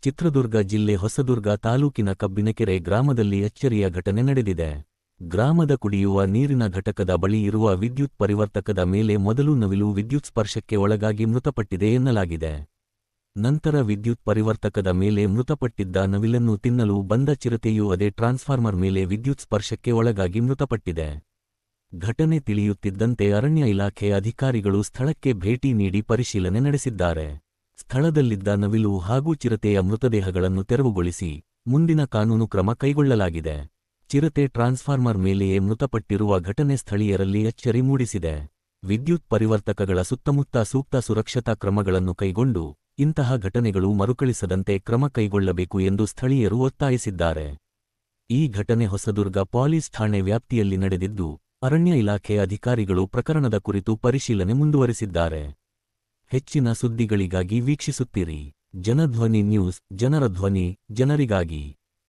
ಚಿತ್ರದುರ್ಗ ಜಿಲ್ಲೆ ಹೊಸದುರ್ಗ ತಾಲೂಕಿನ ಕಬ್ಬಿನಕೆರೆ ಗ್ರಾಮದಲ್ಲಿ ಅಚ್ಚರಿಯ ಘಟನೆ ನಡೆದಿದೆ. ಗ್ರಾಮದ ಕುಡಿಯುವ ನೀರಿನ ಘಟಕದ ಬಳಿ ಇರುವ ವಿದ್ಯುತ್ ಪರಿವರ್ತಕದ ಮೇಲೆ ಮೊದಲು ನವಿಲು ವಿದ್ಯುತ್ ಸ್ಪರ್ಶಕ್ಕೆ ಒಳಗಾಗಿ ಮೃತಪಟ್ಟಿದೆ ಎನ್ನಲಾಗಿದೆ. ನಂತರ ವಿದ್ಯುತ್ ಪರಿವರ್ತಕದ ಮೇಲೆ ಮೃತಪಟ್ಟಿದ್ದ ನವಿಲನ್ನು ತಿನ್ನಲು ಬಂದ ಚಿರತೆಯೂ ಅದೇ ಟ್ರಾನ್ಸ್ಫಾರ್ಮರ್ ಮೇಲೆ ವಿದ್ಯುತ್ ಸ್ಪರ್ಶಕ್ಕೆ ಒಳಗಾಗಿ ಮೃತಪಟ್ಟಿದೆ. ಘಟನೆ ತಿಳಿಯುತ್ತಿದ್ದಂತೆ ಅರಣ್ಯ ಇಲಾಖೆ ಅಧಿಕಾರಿಗಳು ಸ್ಥಳಕ್ಕೆ ಭೇಟಿ ನೀಡಿ ಪರಿಶೀಲನೆ ನಡೆಸಿದ್ದಾರೆ. ಸ್ಥಳದಲ್ಲಿದ್ದ ನವಿಲು ಹಾಗೂ ಚಿರತೆಯ ಮೃತದೇಹಗಳನ್ನು ತೆರವುಗೊಳಿಸಿ ಮುಂದಿನ ಕಾನೂನು ಕ್ರಮ ಕೈಗೊಳ್ಳಲಾಗಿದೆ. ಚಿರತೆ ಟ್ರಾನ್ಸ್ಫಾರ್ಮರ್ ಮೇಲೆಯೇ ಮೃತಪಟ್ಟಿರುವ ಘಟನೆ ಸ್ಥಳೀಯರಲ್ಲಿ ಅಚ್ಚರಿ ಮೂಡಿಸಿದೆ. ವಿದ್ಯುತ್ ಪರಿವರ್ತಕಗಳ ಸುತ್ತಮುತ್ತ ಸೂಕ್ತ ಸುರಕ್ಷತಾ ಕ್ರಮಗಳನ್ನು ಕೈಗೊಂಡು ಇಂತಹ ಘಟನೆಗಳು ಮರುಕಳಿಸದಂತೆ ಕ್ರಮ ಕೈಗೊಳ್ಳಬೇಕು ಎಂದು ಸ್ಥಳೀಯರು ಒತ್ತಾಯಿಸಿದ್ದಾರೆ. ಈ ಘಟನೆ ಹೊಸದುರ್ಗ ಪೊಲೀಸ್ ಠಾಣೆ ವ್ಯಾಪ್ತಿಯಲ್ಲಿ ನಡೆದಿದ್ದು, ಅರಣ್ಯ ಇಲಾಖೆ ಅಧಿಕಾರಿಗಳು ಪ್ರಕರಣದ ಕುರಿತು ಪರಿಶೀಲನೆ ಮುಂದುವರಿಸಿದ್ದಾರೆ. ಹೆಚ್ಚಿನ ಸುದ್ದಿಗಳಿಗಾಗಿ ವೀಕ್ಷಿಸುತ್ತೀರಿ ಜನಧ್ವನಿ ನ್ಯೂಸ್. ಜನರ ಧ್ವನಿ, ಜನರಿಗಾಗಿ.